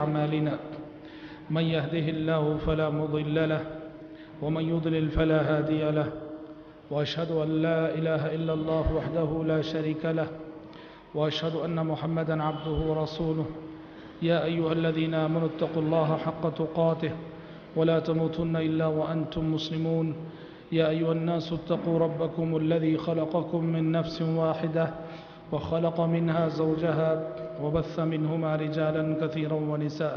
أعمالنا من يهده الله فلا مضل له ومن يضلل فلا هادي له وأشهد أن لا إله إلا الله وحده لا شريك له وأشهد أن محمدا عبده ورسوله يا أيها الذين آمنوا اتقوا الله حق تقاته ولا تموتن إلا وأنتم مسلمون يا أيها الناس اتقوا ربكم الذي خلقكم من نفس واحدة وخلق منها زوجها وبث منهما رجالا كثيرا ونساء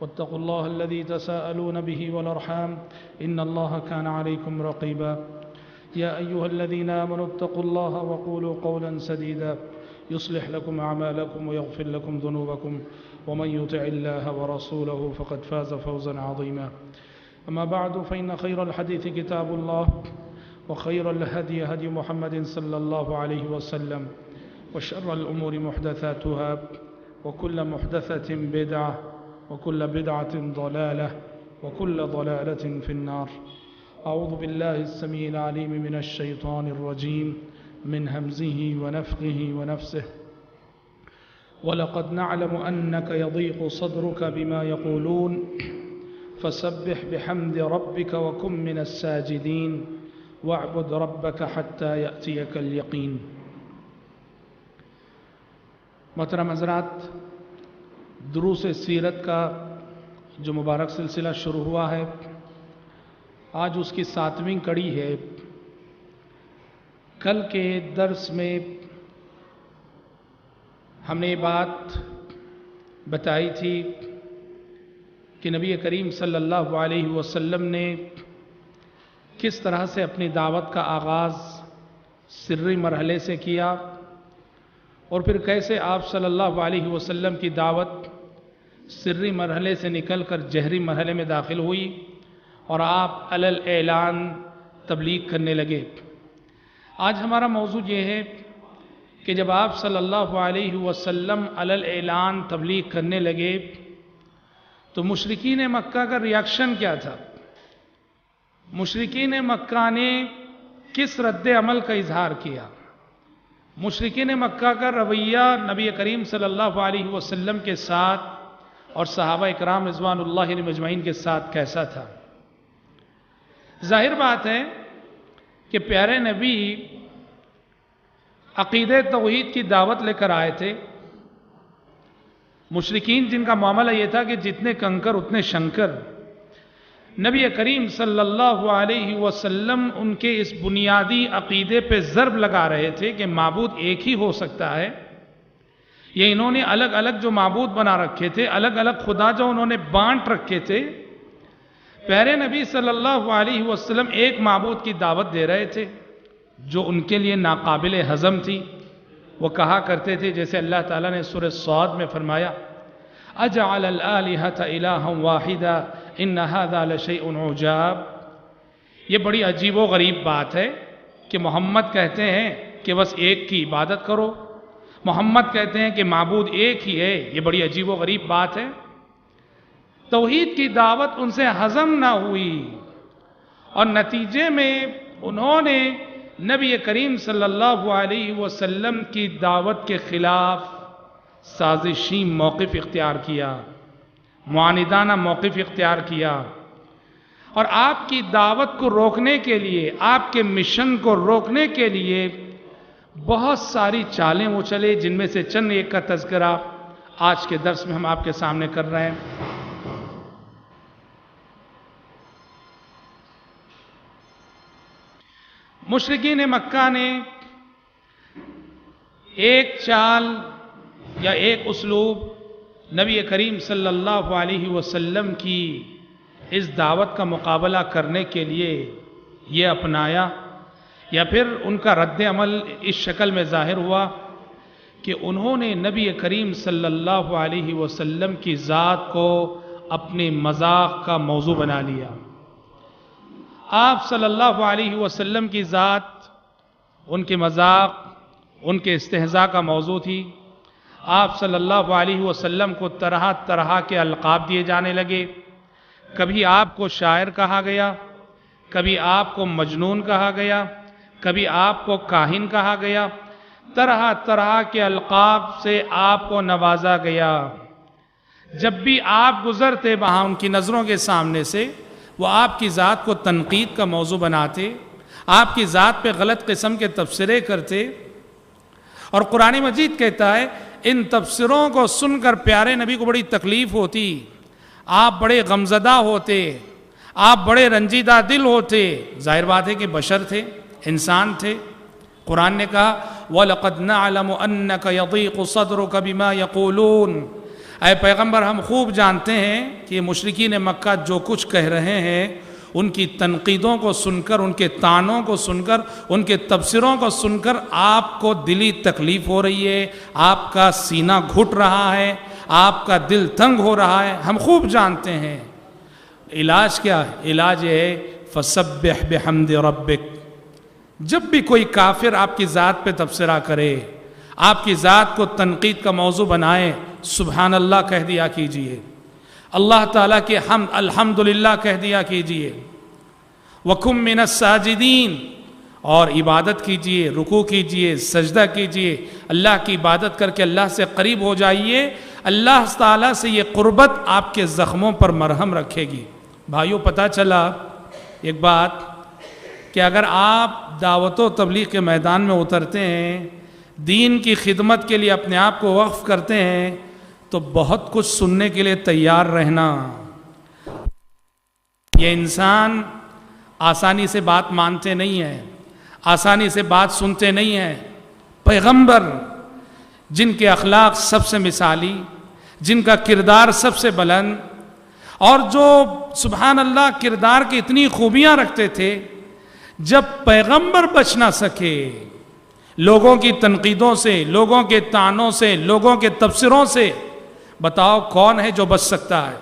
واتقوا الله الذي تساءلون به والأرحام إن الله كان عليكم رقيبا يا أيها الذين آمنوا اتقوا الله وقولوا قولا سديدا يصلح لكم أعمالكم ويغفر لكم ذنوبكم ومن يطع الله ورسوله فقد فاز فوزا عظيما أما بعد فإن خير الحديث كتاب الله وخير الهدي هدي محمد صلى الله عليه وسلم وشر الأمور محدثاتها وكل محدثة بدعة وكل بدعة ضلالة وكل ضلالة في النار أعوذ بالله السميع العليم من الشيطان الرجيم من همزه ونفخه ونفسه ولقد نعلم أنك يضيق صدرك بما يقولون فسبح بحمد ربك وكن من الساجدين واعبد ربك حتى يأتيك اليقين. محترم حضرات، دروس سیرت کا جو مبارک سلسلہ شروع ہوا ہے آج اس کی 7ویں کڑی ہے. کل کے درس میں ہم نے یہ بات بتائی تھی کہ نبی کریم صلی اللہ علیہ وسلم نے کس طرح سے اپنی دعوت کا آغاز سری مرحلے سے کیا اور پھر کیسے آپ صلی اللہ علیہ وسلم کی دعوت سری مرحلے سے نکل کر جہری مرحلے میں داخل ہوئی اور آپ علی الاعلان تبلیغ کرنے لگے. آج ہمارا موضوع یہ ہے کہ جب آپ صلی اللہ علیہ وسلم علی الاعلان تبلیغ کرنے لگے تو مشرکین مکہ کا ریاکشن کیا تھا؟ مشرکین مکہ نے کس رد عمل کا اظہار کیا؟ مشرکین مکہ کا رویہ نبی کریم صلی اللہ علیہ وسلم کے ساتھ اور صحابہ اکرام رضوان اللہ علیہم اجمعین کے ساتھ کیسا تھا؟ ظاہر بات ہے کہ پیارے نبی عقیدہ توحید کی دعوت لے کر آئے تھے. مشرکین جن کا معاملہ یہ تھا کہ جتنے کنکر اتنے شنکر، نبی کریم صلی اللہ علیہ وسلم ان کے اس بنیادی عقیدے پہ ضرب لگا رہے تھے کہ معبود ایک ہی ہو سکتا ہے. یہ انہوں نے الگ الگ جو معبود بنا رکھے تھے، الگ الگ خدا جو انہوں نے بانٹ رکھے تھے، پیارے نبی صلی اللہ علیہ وسلم ایک معبود کی دعوت دے رہے تھے جو ان کے لیے ناقابل ہضم تھی. وہ کہا کرتے تھے جیسے اللہ تعالیٰ نے سورہ صاد میں فرمایا اجعل الآلہۃ الہا واحدا ان ھذا لشیء عجاب. یہ بڑی عجیب و غریب بات ہے کہ محمد کہتے ہیں کہ بس ایک کی عبادت کرو، محمد کہتے ہیں کہ معبود ایک ہی ہے. یہ بڑی عجیب و غریب بات ہے. توحید کی دعوت ان سے ہضم نہ ہوئی اور نتیجے میں انہوں نے نبی کریم صلی اللہ علیہ وسلم کی دعوت کے خلاف سازشی موقف اختیار کیا، معاندانہ موقف اختیار کیا اور آپ کی دعوت کو روکنے کے لیے، آپ کے مشن کو روکنے کے لیے بہت ساری چالیں وہ چلے، جن میں سے چند ایک کا تذکرہ آج کے درس میں ہم آپ کے سامنے کر رہے ہیں. مشرکین مکہ نے ایک چال یا ایک اسلوب نبی کریم صلی اللہ علیہ وسلم کی اس دعوت کا مقابلہ کرنے کے لیے یہ اپنایا، یا پھر ان کا رد عمل اس شکل میں ظاہر ہوا کہ انہوں نے نبی کریم صلی اللہ علیہ وسلم کی ذات کو اپنے مذاق کا موضوع بنا لیا. آپ صلی اللہ علیہ وسلم کی ذات ان کے مذاق، ان کے استہزاء کا موضوع تھی. آپ صلی اللہ علیہ وسلم کو طرح طرح کے القاب دیے جانے لگے. کبھی آپ کو شاعر کہا گیا، کبھی آپ کو مجنون کہا گیا، کبھی آپ کو کاہن کہا گیا. طرح طرح کے القاب سے آپ کو نوازا گیا. جب بھی آپ گزرتے وہاں ان کی نظروں کے سامنے سے، وہ آپ کی ذات کو تنقید کا موضوع بناتے، آپ کی ذات پہ غلط قسم کے تبصرے کرتے. اور قرآن مجید کہتا ہے ان تبصروں کو سن کر پیارے نبی کو بڑی تکلیف ہوتی، آپ بڑے غمزدہ ہوتے، آپ بڑے رنجیدہ دل ہوتے. ظاہر بات ہے کہ بشر تھے، انسان تھے. قرآن نے کہا وَلَقَدْ نَعْلَمُ أَنَّكَ يَضِيقُ صَدْرُكَ بِمَا يَقُولُونَ، اے پیغمبر ہم خوب جانتے ہیں کہ مشرکین مکہ جو کچھ کہہ رہے ہیں، ان کی تنقیدوں کو سن کر، ان کے طعنوں کو سن کر، ان کے تبصروں کو سن کر آپ کو دلی تکلیف ہو رہی ہے، آپ کا سینہ گھٹ رہا ہے، آپ کا دل تنگ ہو رہا ہے، ہم خوب جانتے ہیں. علاج کیا ہے؟ علاج یہ ہے فَسَبِّحْ بِحَمْدِ رَبِّكَ. جب بھی کوئی کافر آپ کی ذات پہ تبصرہ کرے، آپ کی ذات کو تنقید کا موضوع بنائے، سبحان اللہ کہہ دیا کیجئے، اللہ تعالیٰ کے حمد الحمدللہ کہہ دیا کیجئے. وَكُن مِّنَ السَّاجِدِينَ، اور عبادت کیجئے، رکوع کیجئے، سجدہ کیجئے، اللہ کی عبادت کر کے اللہ سے قریب ہو جائیے. اللہ تعالیٰ سے یہ قربت آپ کے زخموں پر مرہم رکھے گی. بھائیوں پتہ چلا ایک بات کہ اگر آپ دعوت و تبلیغ کے میدان میں اترتے ہیں، دین کی خدمت کے لیے اپنے آپ کو وقف کرتے ہیں، تو بہت کچھ سننے کے لیے تیار رہنا. یہ انسان آسانی سے بات مانتے نہیں ہیں، آسانی سے بات سنتے نہیں ہیں. پیغمبر جن کے اخلاق سب سے مثالی، جن کا کردار سب سے بلند، اور جو سبحان اللہ کردار کی اتنی خوبیاں رکھتے تھے، جب پیغمبر بچ نہ سکے لوگوں کی تنقیدوں سے، لوگوں کے طعنوں سے، لوگوں کے تبصروں سے، بتاؤ کون ہے جو بچ سکتا ہے؟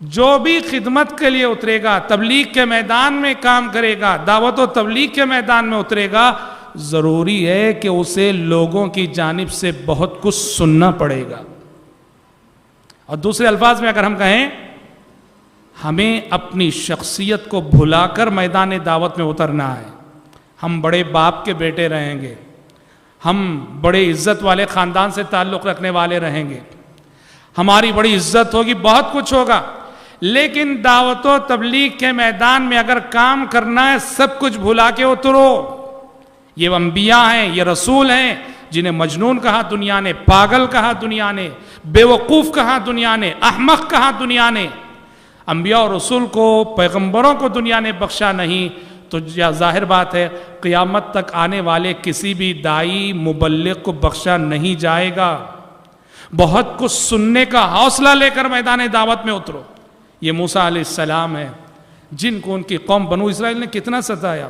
جو بھی خدمت کے لیے اترے گا، تبلیغ کے میدان میں کام کرے گا، دعوت و تبلیغ کے میدان میں اترے گا، ضروری ہے کہ اسے لوگوں کی جانب سے بہت کچھ سننا پڑے گا. اور دوسرے الفاظ میں اگر ہم کہیں، ہمیں اپنی شخصیت کو بھلا کر میدان دعوت میں اترنا ہے. ہم بڑے باپ کے بیٹے رہیں گے، ہم بڑے عزت والے خاندان سے تعلق رکھنے والے رہیں گے، ہماری بڑی عزت ہوگی، بہت کچھ ہوگا، لیکن دعوت و تبلیغ کے میدان میں اگر کام کرنا ہے سب کچھ بھلا کے اترو. یہ انبیاء ہیں، یہ رسول ہیں جنہیں مجنون کہا دنیا نے، پاگل کہا دنیا نے، بے وقوف کہا دنیا نے، احمق کہا دنیا نے. انبیاء اور رسول کو، پیغمبروں کو دنیا نے بخشا نہیں، تو ظاہر بات ہے قیامت تک آنے والے کسی بھی داعی مبلغ کو بخشا نہیں جائے گا. بہت کچھ سننے کا حوصلہ لے کر میدان دعوت میں اترو. یہ موسیٰ علیہ السلام ہے جن کو ان کی قوم بنو اسرائیل نے کتنا ستایا.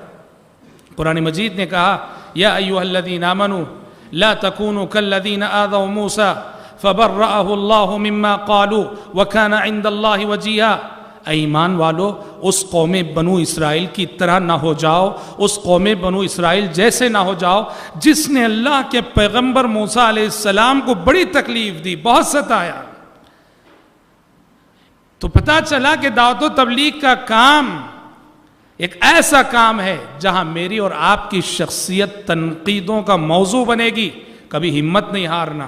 قرآن مجید نے کہا یا ایھا الذین آمنوا لا تکونوا کالذین آذوا موسیٰ فبرأہ اللہ مما قالوا وکان عند اللہ وجیہا. اے ایمان والو، اس قوم بنو اسرائیل کی طرح نہ ہو جاؤ، اس قوم بنو اسرائیل جیسے نہ ہو جاؤ جس نے اللہ کے پیغمبر موسیٰ علیہ السلام کو بڑی تکلیف دی، بہت ستایا. تو پتہ چلا کہ دعوت و تبلیغ کا کام ایک ایسا کام ہے جہاں میری اور آپ کی شخصیت تنقیدوں کا موضوع بنے گی. کبھی ہمت نہیں ہارنا،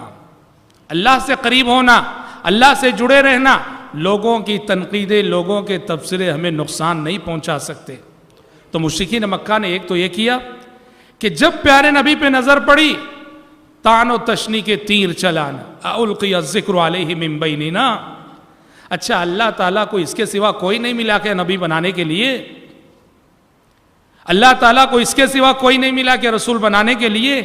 اللہ سے قریب ہونا، اللہ سے جڑے رہنا. لوگوں کی تنقیدیں، لوگوں کے تبصرے ہمیں نقصان نہیں پہنچا سکتے. تو مشرکین مکہ نے ایک تو یہ کیا کہ جب پیارے نبی پہ نظر پڑی، طعن و تشنی کے تیر چلانا. القی الذکر علیہ من بیننا. اچھا اللہ تعالیٰ کو اس کے سوا کوئی نہیں ملا کہ نبی بنانے کے لیے؟ اللہ تعالیٰ کو اس کے سوا کوئی نہیں ملا کہ رسول بنانے کے لیے؟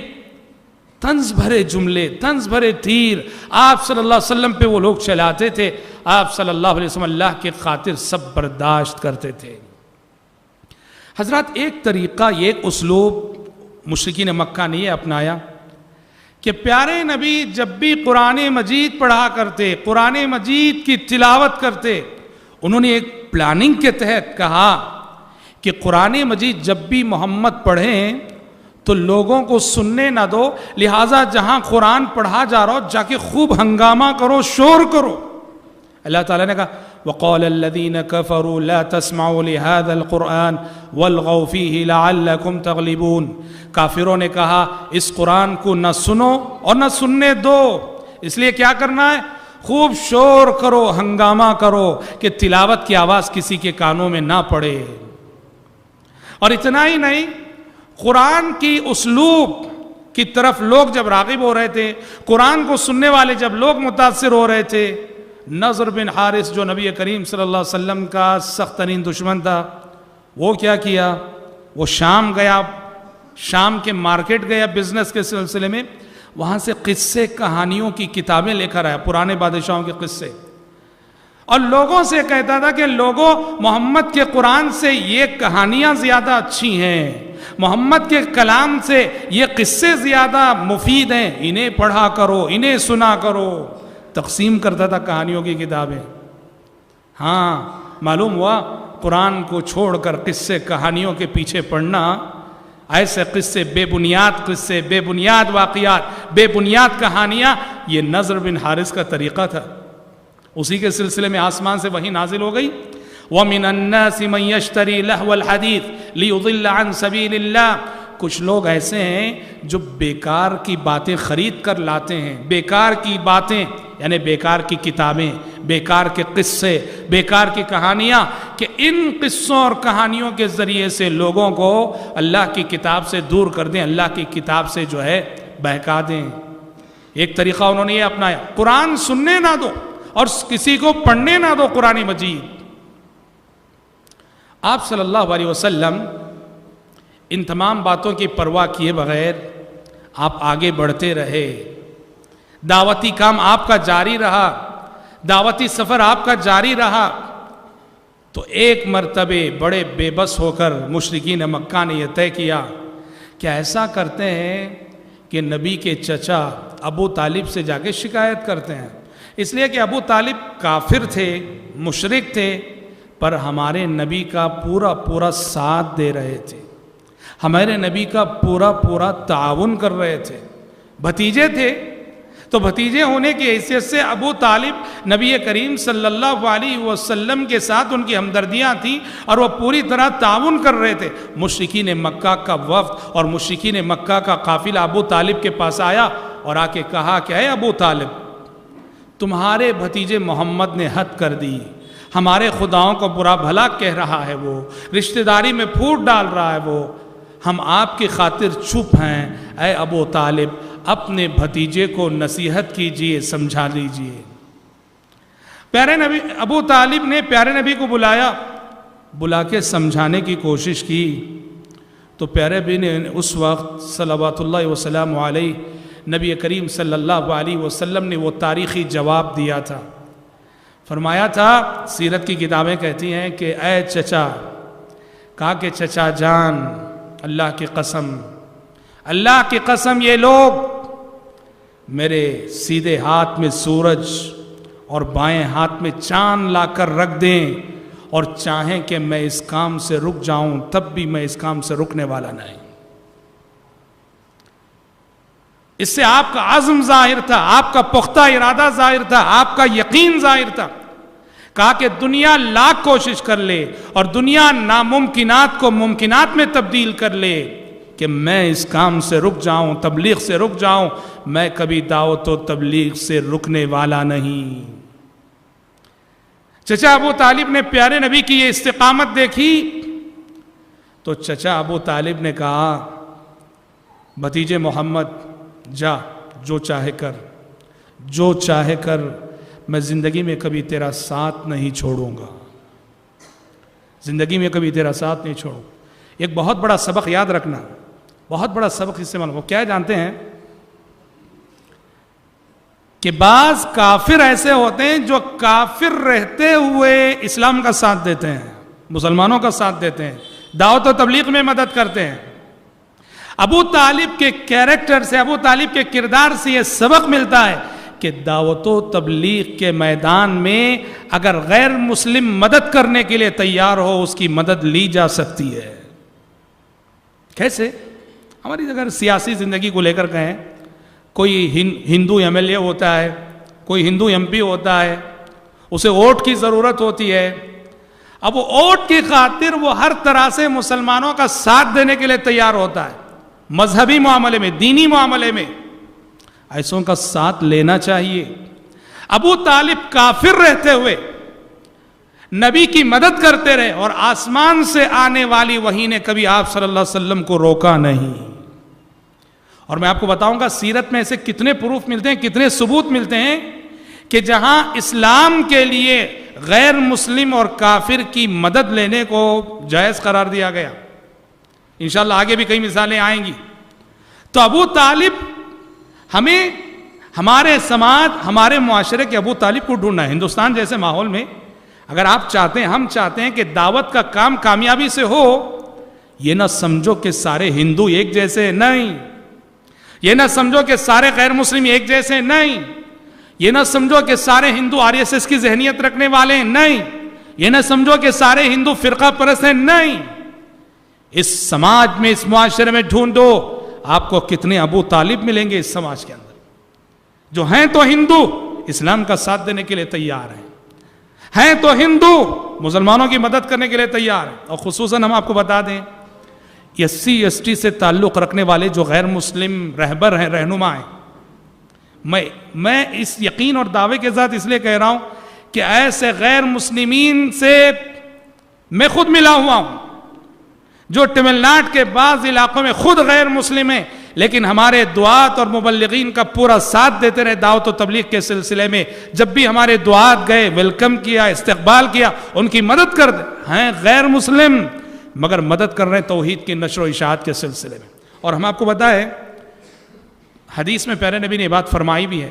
طنز بھرے جملے، طنز بھرے تیر آپ صلی اللہ علیہ وسلم پہ وہ لوگ چلاتے تھے. آپ صلی اللہ علیہ وسلم اللہ کے خاطر سب برداشت کرتے تھے. حضرات ایک طریقہ، یہ ایک اسلوب مشرکین مکہ نے یہ اپنایا کہ پیارے نبی جب بھی قرآن مجید پڑھا کرتے، قرآن مجید کی تلاوت کرتے، انہوں نے ایک پلاننگ کے تحت کہا کہ قرآن مجید جب بھی محمد پڑھیں تو لوگوں کو سننے نہ دو، لہٰذا جہاں قرآن پڑھا جا رہا ہو جا کے خوب ہنگامہ کرو، شور کرو. اللہ تعالیٰ نے کہا وَقَالَ الَّذِينَ كَفَرُوا لَا تَسْمَعُوا لِهَذَا الْقُرْآنِ وَالْغَوْا فِيهِ لَعَلَّكُمْ تَغْلِبُونَ. کافروں نے کہا اس قرآن کو نہ سنو اور نہ سننے دو، اس لیے کیا کرنا ہے؟ خوب شور کرو، ہنگامہ کرو کہ تلاوت کی آواز کسی کے کانوں میں نہ پڑے۔ اور اتنا ہی نہیں، قرآن کی اسلوب کی طرف لوگ جب راغب ہو رہے تھے، قرآن کو سننے والے جب لوگ متاثر ہو رہے تھے، نضر بن حارث جو نبی کریم صلی اللہ علیہ وسلم کا سخت ترین دشمن تھا، وہ کیا کیا؟ وہ شام گیا، شام کے مارکیٹ گیا بزنس کے سلسلے میں، وہاں سے قصے کہانیوں کی کتابیں لے کر آیا، پرانے بادشاہوں کے قصے، اور لوگوں سے کہتا تھا کہ لوگوں، محمد کے قرآن سے یہ کہانیاں زیادہ اچھی ہیں، محمد کے کلام سے یہ قصے زیادہ مفید ہیں، انہیں پڑھا کرو، انہیں سنا کرو۔ تقسیم کرتا تھا کہانیوں کی کتابیں۔ ہاں، معلوم ہوا قرآن کو چھوڑ کر قصے کہانیوں کے پیچھے پڑھنا، ایسے قصے، بے بنیاد قصے، بے بنیاد واقعات، بے بنیاد کہانیاں، یہ نضر بن حارث کا طریقہ تھا۔ اسی کے سلسلے میں آسمان سے وحی نازل ہو گئی، وَمِنَ النَّاسِ مَن يَشْتَرِي لَهْوَ الْحَدِيثِ لِيُضِلَّ عَن سَبِيلِ اللَّهِ۔ کچھ لوگ ایسے ہیں جو بیکار کی باتیں خرید کر لاتے ہیں، بیکار کی باتیں یعنی بیکار کی کتابیں، بیکار کے قصے، بیکار کی کہانیاں، کہ ان قصوں اور کہانیوں کے ذریعے سے لوگوں کو اللہ کی کتاب سے دور کر دیں، اللہ کی کتاب سے جو ہے بہکا دیں۔ ایک طریقہ انہوں نے یہ اپنایا، قرآن سننے نہ دو اور کسی کو پڑھنے نہ دو قرآن مجید۔ آپ صلی اللہ علیہ وسلم ان تمام باتوں کی پرواہ کیے بغیر آپ آگے بڑھتے رہے، دعوتی کام آپ کا جاری رہا، دعوتی سفر آپ کا جاری رہا۔ تو ایک مرتبہ بڑے بے بس ہو کر مشرکین مکہ نے یہ طے کیا کہ ایسا کرتے ہیں کہ نبی کے چچا ابو طالب سے جا کے شکایت کرتے ہیں، اس لیے کہ ابو طالب کافر تھے، مشرک تھے، پر ہمارے نبی کا پورا ساتھ دے رہے تھے، ہمارے نبی کا پورا تعاون کر رہے تھے، بھتیجے تھے، تو بھتیجے ہونے کی حیثیت سے ابو طالب نبی کریم صلی اللہ علیہ وسلم کے ساتھ ان کی ہمدردیاں تھیں اور وہ پوری طرح تعاون کر رہے تھے۔ مشرکین مکہ کا وفد اور مشرکین مکہ کا قافلہ ابو طالب کے پاس آیا اور آ کے کہا کہ اے ابو طالب، تمہارے بھتیجے محمد نے حد کر دی، ہمارے خداؤں کو برا بھلا کہہ رہا ہے، وہ رشتہ داری میں پھوٹ ڈال رہا ہے، وہ ہم آپ کی خاطر چپ ہیں، اے ابو طالب اپنے بھتیجے کو نصیحت کیجئے، سمجھا لیجئے۔ پیارے نبی ابو طالب نے پیارے نبی کو بلا کے سمجھانے کی کوشش کی، تو پیارے نبی نے اس وقت صلوات اللہ وسلم علیہ نبی کریم صلی اللہ علیہ وسلم نے وہ تاریخی جواب دیا تھا، فرمایا تھا، سیرت کی کتابیں کہتی ہیں کہ اے چچا، کہا کہ چچا جان، اللہ کی قسم یہ لوگ میرے سیدھے ہاتھ میں سورج اور بائیں ہاتھ میں چاند لا کر رکھ دیں اور چاہیں کہ میں اس کام سے رک جاؤں، تب بھی میں اس کام سے رکنے والا نہیں۔ اس سے آپ کا عزم ظاہر تھا، آپ کا پختہ ارادہ ظاہر تھا، آپ کا یقین ظاہر تھا۔ کہا کہ دنیا لاکھ کوشش کر لے اور دنیا ناممکنات کو ممکنات میں تبدیل کر لے کہ میں اس کام سے رک جاؤں، تبلیغ سے رک جاؤں، میں کبھی دعوت و تبلیغ سے رکنے والا نہیں۔ چچا ابو طالب نے پیارے نبی کی یہ استقامت دیکھی تو چچا ابو طالب نے کہا، بھتیجے محمد جا، جو چاہے کر، میں زندگی میں کبھی تیرا ساتھ نہیں چھوڑوں گا، زندگی میں کبھی تیرا ساتھ نہیں چھوڑوں۔ ایک بہت بڑا سبق یاد رکھنا، بہت بڑا سبق اس سے معلوم، وہ کیا جانتے ہیں کہ بعض کافر ایسے ہوتے ہیں جو کافر رہتے ہوئے اسلام کا ساتھ دیتے ہیں، مسلمانوں کا ساتھ دیتے ہیں، دعوت و تبلیغ میں مدد کرتے ہیں۔ ابو طالب کے کیریکٹر سے، ابو طالب کے کردار سے یہ سبق ملتا ہے کہ دعوت و تبلیغ کے میدان میں اگر غیر مسلم مدد کرنے کے لیے تیار ہو، اس کی مدد لی جا سکتی ہے۔ کیسے؟ ہماری اگر سیاسی زندگی کو لے کر کہیں، کوئی ہندو ایم ایل اے ہوتا ہے، کوئی ہندو ایم پی ہوتا ہے، اسے ووٹ کی ضرورت ہوتی ہے، اب وہ ووٹ کی خاطر وہ ہر طرح سے مسلمانوں کا ساتھ دینے کے لیے تیار ہوتا ہے، مذہبی معاملے میں، دینی معاملے میں، ایسوں کا ساتھ لینا چاہیے۔ ابو طالب کافر رہتے ہوئے نبی کی مدد کرتے رہے اور آسمان سے آنے والی وحی نے کبھی آپ صلی اللہ علیہ وسلم کو روکا نہیں. اور میں آپ کو بتاؤں گا سیرت میں ایسے کتنے پروف ملتے ہیں, کتنے ثبوت ملتے ہیں کہ جہاں اسلام کے لیے غیر مسلم اور کافر کی مدد لینے کو جائز قرار دیا گیا. انشاءاللہ آگے بھی کئی مثالیں آئیں گی. تو ابو طالب, ہمیں ہمارے سماج, ہمارے معاشرے کے ابو طالب کو ڈھونڈنا ہے. ہندوستان جیسے ماحول میں اگر آپ چاہتے ہیں, ہم چاہتے ہیں کہ دعوت کا کام کامیابی سے ہو, یہ نہ سمجھو کہ سارے ہندو ایک جیسے, نہیں. یہ نہ سمجھو کہ سارے غیر مسلم ایک جیسے, نہیں. یہ نہ سمجھو کہ سارے ہندو RSS کی ذہنیت رکھنے والے ہیں, نہیں. یہ نہ سمجھو کہ سارے ہندو فرقہ پرست ہیں, نہیں. اس سماج میں, اس معاشرے میں ڈھونڈو, آپ کو کتنے ابو طالب ملیں گے اس سماج کے اندر, جو ہیں تو ہندو اسلام کا ساتھ دینے کے لیے تیار ہیں تو ہندو مسلمانوں کی مدد کرنے کے لیے تیار ہیں. اور خصوصاً ہم آپ کو بتا دیں, SC/ST سے تعلق رکھنے والے جو غیر مسلم رہبر ہیں, رہنما ہیں, میں اس یقین اور دعوے کے ساتھ اس لیے کہہ رہا ہوں کہ ایسے غیر مسلمین سے میں خود ملا ہوا ہوں جو تمل ناڈو کے بعض علاقوں میں خود غیر مسلم ہیں, لیکن ہمارے دعات اور مبلغین کا پورا ساتھ دیتے رہے دعوت و تبلیغ کے سلسلے میں. جب بھی ہمارے دعات گئے, ویلکم کیا, استقبال کیا, ان کی مدد کر ہیں. غیر مسلم مگر مدد کر رہے ہیں توحید کی نشر و اشاعت کے سلسلے میں. اور ہم آپ کو بتائیں, حدیث میں پیارے نبی نے یہ بات فرمائی بھی ہے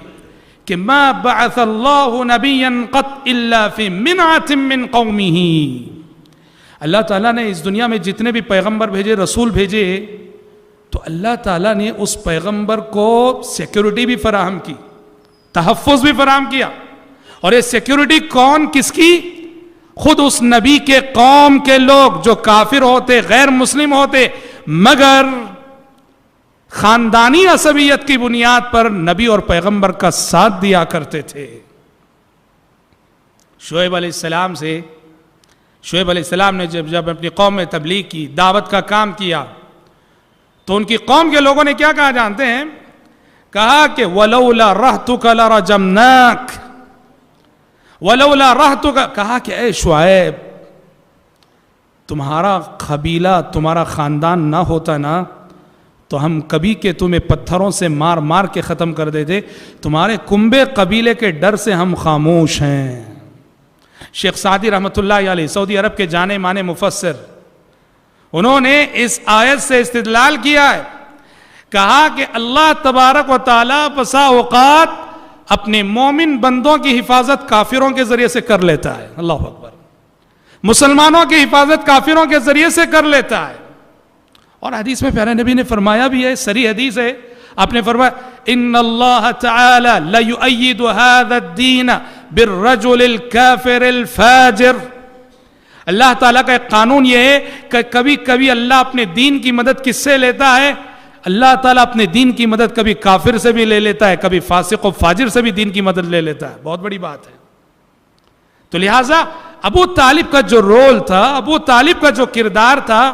کہ ما بعث اللہ نبیا قط الا فی منعۃ من قومہ. اللہ تعالیٰ نے اس دنیا میں جتنے بھی پیغمبر بھیجے, رسول بھیجے, تو اللہ تعالیٰ نے اس پیغمبر کو سیکیورٹی بھی فراہم کی, تحفظ بھی فراہم کیا. اور یہ سیکیورٹی کون, کس کی؟ خود اس نبی کے قوم کے لوگ جو کافر ہوتے, غیر مسلم ہوتے, مگر خاندانی عصبیت کی بنیاد پر نبی اور پیغمبر کا ساتھ دیا کرتے تھے. شعیب علیہ السلام نے جب اپنی قوم میں تبلیغ کی, دعوت کا کام کیا, تو ان کی قوم کے لوگوں نے کیا کہا جانتے ہیں؟ کہا کہ وَلَوْلَا رَحْتُكَ لَرَجَمْنَاكَ, وَلَوْلَا رَحْتُكَ, کہا کہ اے شعیب, تمہارا قبیلہ, تمہارا خاندان نہ ہوتا نا تو ہم کبھی کہ تمہیں پتھروں سے مار مار کے ختم کر دیتے. تمہارے کنبے قبیلے کے ڈر سے ہم خاموش ہیں. شیخ سعدی رحمۃ اللہ علیہ, سعودی عرب کے جانے مانے مفسر, انہوں نے اس آیت سے استدلال کیا ہے. کہا کہ اللہ تبارک و تعالیٰ بسا اوقات اپنے مومن بندوں کی حفاظت کافروں کے ذریعے سے کر لیتا ہے. اللہ اکبر. مسلمانوں کی حفاظت کافروں کے ذریعے سے کر لیتا ہے. اور حدیث میں پیارے نبی نے فرمایا بھی ہے, صریح حدیث ہے, آپ نے فرمایا ان اللہ تعالی لیؤید هذا الدین بالرجل الکافر الفاجر. اللہ تعالیٰ کا ایک قانون یہ ہے کہ کبھی کبھی اللہ اپنے دین کی مدد کس سے لیتا ہے؟ اللہ تعالیٰ اپنے دین کی مدد کبھی کافر سے بھی لے لیتا ہے, کبھی فاسق و فاجر سے بھی دین کی مدد لے لیتا ہے. بہت بڑی بات ہے. تو لہٰذا ابو طالب کا جو رول تھا, ابو طالب کا جو کردار تھا,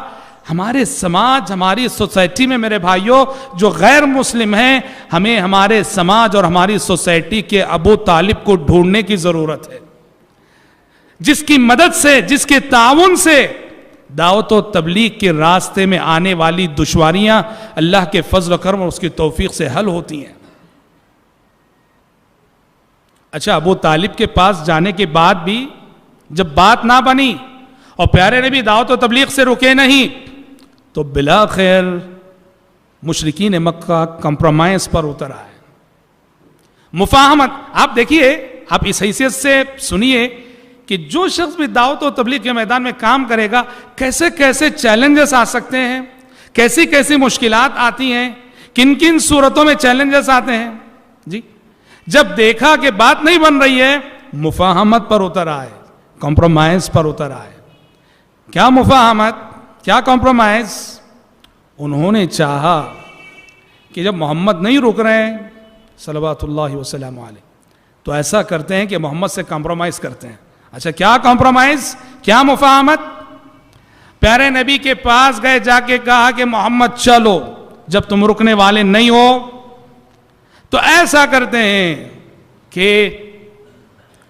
ہمارے سماج, ہماری سوسائٹی میں میرے بھائیوں جو غیر مسلم ہیں, ہمیں ہمارے سماج اور ہماری سوسائٹی کے ابو طالب کو ڈھونڈنے کی ضرورت ہے, جس کی مدد سے, جس کے تعاون سے دعوت و تبلیغ کے راستے میں آنے والی دشواریاں اللہ کے فضل و کرم اور اس کی توفیق سے حل ہوتی ہیں. اچھا, ابو طالب کے پاس جانے کے بعد بھی جب بات نہ بنی اور پیارے نبی دعوت و تبلیغ سے رکے نہیں, تو بلاخر مشرکین مکہ کمپرومائز پر اتر آئے. مفاہمت, آپ دیکھیے, آپ اس حیثیت سے سنیے کہ جو شخص بھی دعوت و تبلیغ کے میدان میں کام کرے گا, کیسے کیسے چیلنجز آ سکتے ہیں, کیسی کیسی مشکلات آتی ہیں, کن کن صورتوں میں چیلنجز آتے ہیں. جی, جب دیکھا کہ بات نہیں بن رہی ہے, مفاہمت پر اتر آئے, کمپرومائز پر اتر آئے. کیا مفاہمت, کیا کمپرومائز؟ انہوں نے چاہا کہ جب محمد نہیں رک رہے ہیں صلوات اللہ وسلم علیہ, تو ایسا کرتے ہیں کہ محمد سے کمپرومائز کرتے ہیں. اچھا, کیا کمپرومائز, کیا مفاہمت؟ پیارے نبی کے پاس گئے, جا کے کہا کہ محمد چلو, جب تم رکنے والے نہیں ہو تو ایسا کرتے ہیں کہ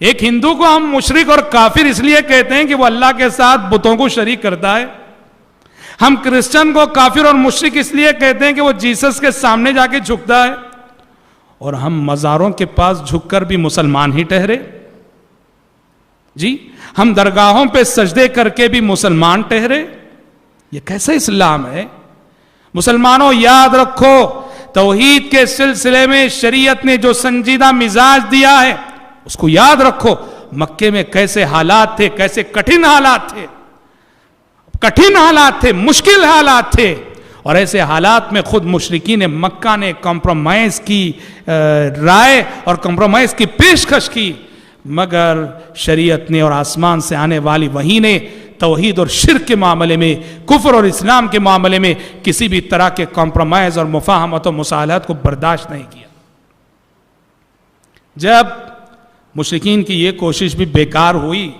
ایک ہندو کو ہم مشرک اور کافر اس لیے کہتے ہیں کہ وہ اللہ کے ساتھ بتوں کو شریک کرتا ہے. ہم کرسچن کو کافر اور مشرک اس لیے کہتے ہیں کہ وہ جیسس کے سامنے جا کے جھکتا ہے. اور ہم مزاروں کے پاس جھک کر بھی مسلمان ہی ٹھہرے. جی ہم درگاہوں پہ سجدے کر کے بھی مسلمان ٹھہرے. یہ کیسا اسلام ہے؟ مسلمانوں یاد رکھو، توحید کے سلسلے میں شریعت نے جو سنجیدہ مزاج دیا ہے اس کو یاد رکھو. مکے میں کیسے حالات تھے، کیسے کٹھن حالات تھے، مشکل حالات تھے. اور ایسے حالات میں خود مشرکین مکہ نے کمپرومائز کی رائے اور کمپرومائز کی پیشکش کی، مگر شریعت نے اور آسمان سے آنے والی وحی نے توحید اور شرک کے معاملے میں، کفر اور اسلام کے معاملے میں کسی بھی طرح کے کمپرومائز اور مفاہمت و مصالحت کو برداشت نہیں کیا. جب مشرکین کی یہ کوشش بھی بیکار ہوئی،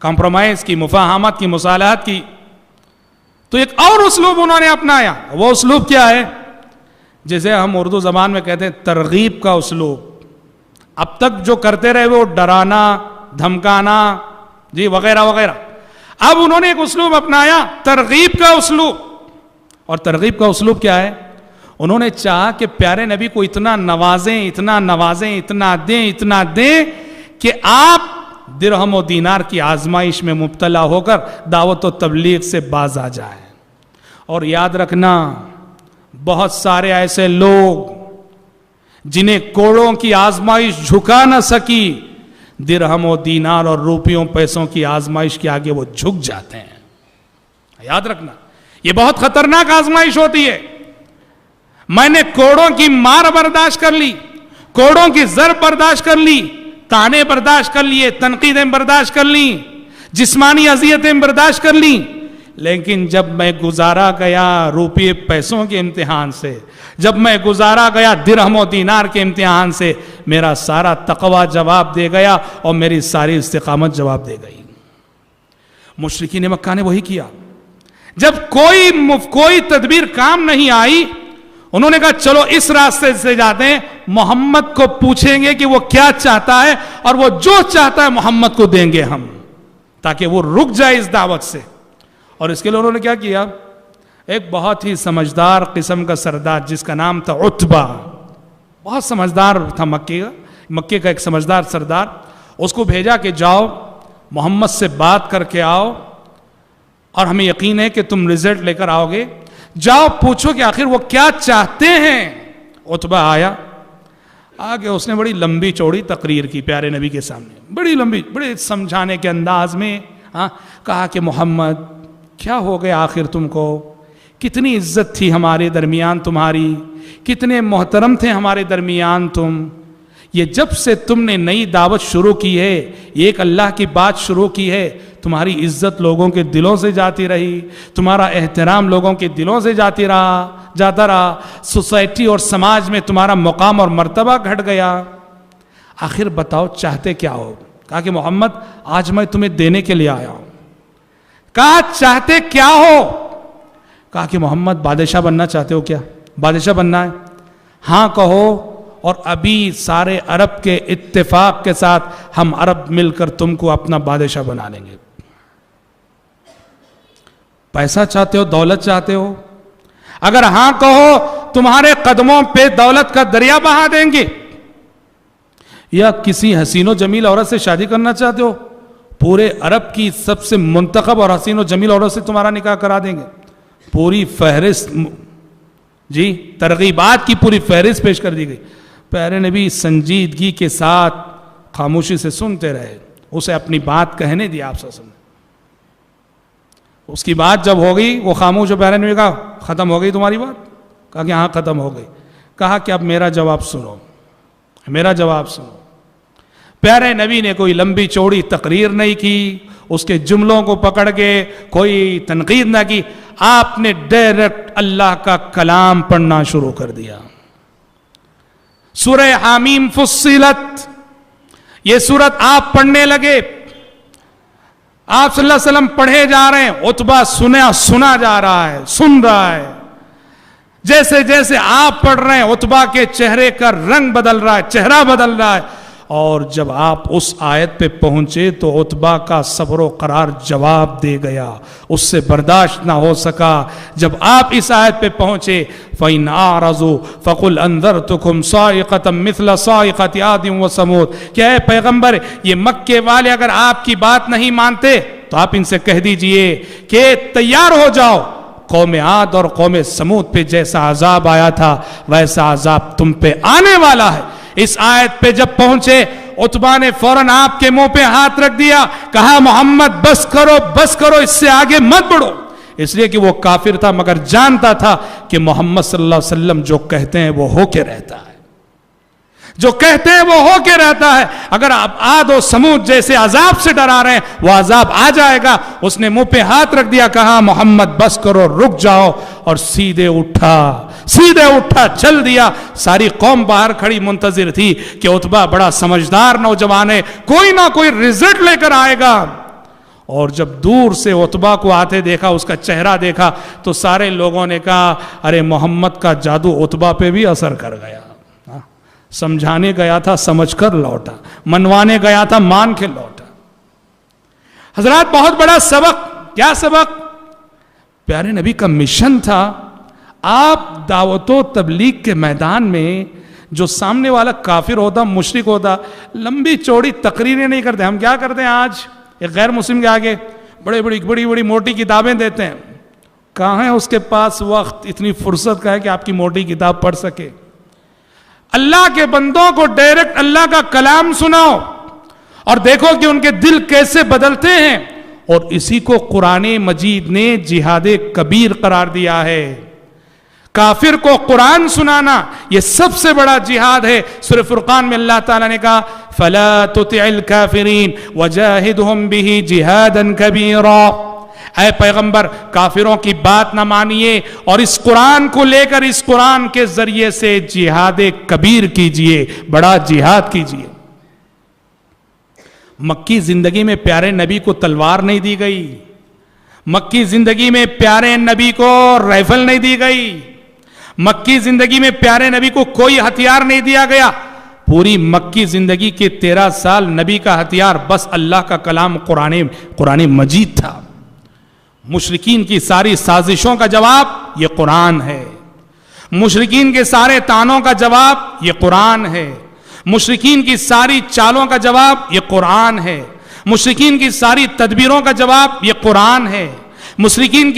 کمپرومائز کی، مفاہمت کی، مصالحت کی، تو ایک اور اسلوب انہوں نے اپنایا. وہ اسلوب کیا ہے؟ جسے ہم اردو زبان میں کہتے ہیں ترغیب کا اسلوب. اب تک جو کرتے رہے وہ ڈرانا، دھمکانا، جی وغیرہ وغیرہ. اب انہوں نے ایک اسلوب اپنایا، ترغیب کا اسلوب. اور ترغیب کا اسلوب کیا ہے؟ انہوں نے چاہا کہ پیارے نبی کو اتنا نوازیں، اتنا دیں کہ آپ درہم و دینار کی آزمائش میں مبتلا ہو کر دعوت و تبلیغ سے باز آ جائیں. اور یاد رکھنا، بہت سارے ایسے لوگ جنہیں کوڑوں کی آزمائش جھکا نہ سکی، درہم و دینار اور روپیوں پیسوں کی آزمائش کے آگے وہ جھک جاتے ہیں. یاد رکھنا، یہ بہت خطرناک آزمائش ہوتی ہے. میں نے کوڑوں کی مار برداشت کر لی، کوڑوں کی ضرب برداشت کر لی، تانے برداشت کر لیے، تنقیدیں برداشت کر لی، جسمانی اذیتیں برداشت کر لی. لیکن جب میں گزارا گیا روپے پیسوں کے امتحان سے، جب میں گزارا گیا درہم و دینار کے امتحان سے، میرا سارا تقوی جواب دے گیا اور میری ساری استقامت جواب دے گئی. مشرکین مکہ نے وہی کیا. جب کوئی تدبیر کام نہیں آئی، انہوں نے کہا چلو اس راستے سے جاتے ہیں، محمد کو پوچھیں گے کہ وہ کیا چاہتا ہے، اور وہ جو چاہتا ہے محمد کو دیں گے ہم، تاکہ وہ رک جائے اس دعوت سے. اور اس کے لیے انہوں نے کیا کیا؟ ایک بہت ہی سمجھدار قسم کا سردار جس کا نام تھا عتبہ، بہت سمجھدار تھا، مکے کا ایک سمجھدار سردار. اس کو بھیجا کہ جاؤ محمد سے بات کر کے آؤ، اور ہمیں یقین ہے کہ تم رزلٹ لے کر آؤ گے. جاؤ پوچھو کہ آخر وہ کیا چاہتے ہیں. عتبہ آیا، آگے اس نے بڑی لمبی چوڑی تقریر کی پیارے نبی کے سامنے، بڑی لمبی، بڑے سمجھانے کے انداز میں کہا کہ محمد کیا ہو گیا آخر تم کو؟ کتنی عزت تھی ہمارے درمیان تمہاری، کتنے محترم تھے ہمارے درمیان تم. یہ جب سے تم نے نئی دعوت شروع کی ہے، ایک اللہ کی بات شروع کی ہے، تمہاری عزت لوگوں کے دلوں سے جاتی رہی، تمہارا احترام لوگوں کے دلوں سے جاتا رہا، سوسائٹی اور سماج میں تمہارا مقام اور مرتبہ گھٹ گیا. آخر بتاؤ چاہتے کیا ہو؟ کہا کہ محمد آج میں تمہیں دینے کے لیے آیا ہوں. کہا چاہتے کیا ہو؟ کہا کہ محمد بادشاہ بننا چاہتے ہو کیا؟ بادشاہ بننا ہے؟ ہاں کہو، اور ابھی سارے عرب کے اتفاق کے ساتھ ہم عرب مل کر تم کو اپنا بادشاہ بنا لیں گے. پیسہ چاہتے ہو، دولت چاہتے ہو؟ اگر ہاں کہو تمہارے قدموں پہ دولت کا دریا بہا دیں گے. یا کسی حسین و جمیل عورت سے شادی کرنا چاہتے ہو؟ پورے عرب کی سب سے منتخب اور حسین و جمیل عورت سے تمہارا نکاح کرا دیں گے. پوری فہرست، جی ترغیبات کی پوری فہرست پیش کر دی گئی. پیارے نبی سنجیدگی کے ساتھ خاموشی سے سنتے رہے، اسے اپنی بات کہنے دی آپ سے. اس کی بات جب ہو گئی وہ خاموش ہو. پیارے نبی کہا ختم ہو گئی تمہاری بات؟ کہا کہ ہاں ختم ہو گئی. کہا کہ اب میرا جواب سنو، میرا جواب سنو. پیارے نبی نے کوئی لمبی چوڑی تقریر نہیں کی، اس کے جملوں کو پکڑ کے کوئی تنقید نہ کی. آپ نے ڈائریکٹ اللہ کا کلام پڑھنا شروع کر دیا. سورہ حامیم فصلت، یہ سورت آپ پڑھنے لگے. آپ صلی اللہ علیہ وسلم پڑھے جا رہے ہیں، عتبہ سنا جا رہا ہے، سن رہا ہے. جیسے جیسے آپ پڑھ رہے ہیں عتبہ کے چہرے کا رنگ بدل رہا ہے، چہرہ بدل رہا ہے. اور جب آپ اس آیت پہ پہنچے تو عتبہ کا صبر و قرار جواب دے گیا، اس سے برداشت نہ ہو سکا۔ جب آپ اس آیت پہ پہنچے فَإِنْ أَعْرَضُوا فَقُلْ أَنذَرْتُكُمْ صَاعِقَةً مِثْلَ صَاعِقَةِ عَادٍ وَثَمُودَ کہ اے پیغمبر، یہ مکے والے اگر آپ کی بات نہیں مانتے تو آپ ان سے کہہ دیجئے کہ تیار ہو جاؤ، قوم عاد اور قوم سمود پہ جیسا عذاب آیا تھا ویسا عذاب تم پہ آنے والا ہے۔ اس آیت پہ جب پہنچے عتبہ نے فوراً آپ کے منہ پہ ہاتھ رکھ دیا، کہا محمد بس کرو، اس سے آگے مت بڑھو، اس لیے کہ وہ کافر تھا مگر جانتا تھا کہ محمد صلی اللہ علیہ وسلم جو کہتے ہیں وہ ہو کے رہتا ہے، جو کہتے ہیں وہ ہو کے رہتا ہے۔ اگر آپ عاد و سمود جیسے عذاب سے ڈرا رہے ہیں وہ عذاب آ جائے گا۔ اس نے منہ پہ ہاتھ رکھ دیا، کہا محمد بس کرو، رک جاؤ، اور سیدھے اٹھا چل دیا۔ ساری قوم باہر کھڑی منتظر تھی کہ عتبہ بڑا سمجھدار نوجوان ہے، کوئی نہ کوئی رزلٹ لے کر آئے گا۔ اور جب دور سے عتبہ کو آتے دیکھا، اس کا چہرہ دیکھا، تو سارے لوگوں نے کہا ارے محمد کا جادو عتبہ پہ بھی اثر کر گیا، سمجھانے گیا تھا سمجھ کر لوٹا، منوانے گیا تھا مان کے لوٹا۔ حضرات بہت بڑا سبق، کیا سبق؟ پیارے نبی کا مشن تھا، آپ دعوت و تبلیغ کے میدان میں جو سامنے والا کافر ہوتا، مشرک ہوتا، لمبی چوڑی تقریریں نہیں کرتے۔ ہم کیا کرتے ہیں آج؟ ایک غیر مسلم کے آگے بڑی موٹی کتابیں دیتے ہیں، کہاں ہے اس کے پاس وقت اتنی فرصت کا ہے کہ آپ کی موٹی کتاب پڑھ سکے؟ اللہ کے بندوں کو ڈائریکٹ اللہ کا کلام سناؤ اور دیکھو کہ ان کے دل کیسے بدلتے ہیں، اور اسی کو قرآن مجید نے جہاد کبیر قرار دیا ہے۔ کافر کو قرآن سنانا یہ سب سے بڑا جہاد ہے۔ سورہ فرقان میں اللہ تعالیٰ نے کہا فَلَا تُطِعِ الْكَافِرِينَ وَجَاهِدْهُمْ بِهِ جِهَادًا كَبِيرًا، اے پیغمبر کافروں کی بات نہ مانیے اور اس قرآن کو لے کر اس قرآن کے ذریعے سے جہاد کبیر کیجئے، بڑا جہاد کیجئے۔ مکی زندگی میں پیارے نبی کو تلوار نہیں دی گئی، مکی زندگی میں پیارے نبی کو رائفل نہیں دی گئی، مکی زندگی میں پیارے نبی کو کوئی ہتھیار نہیں دیا گیا۔ پوری مکی زندگی کے 13 سال نبی کا ہتھیار بس اللہ کا کلام قرآن مجید تھا۔ مشرکین کی ساری سازشوں کا جواب یہ قرآن ہے، مشرکین کے سارے تانوں کا جواب یہ قرآن ہے، مشرکین کی ساری چالوں کا جواب یہ قرآن ہے، مشرکین کی ساری تدبیروں کا جواب یہ قرآن ہے، مشرکین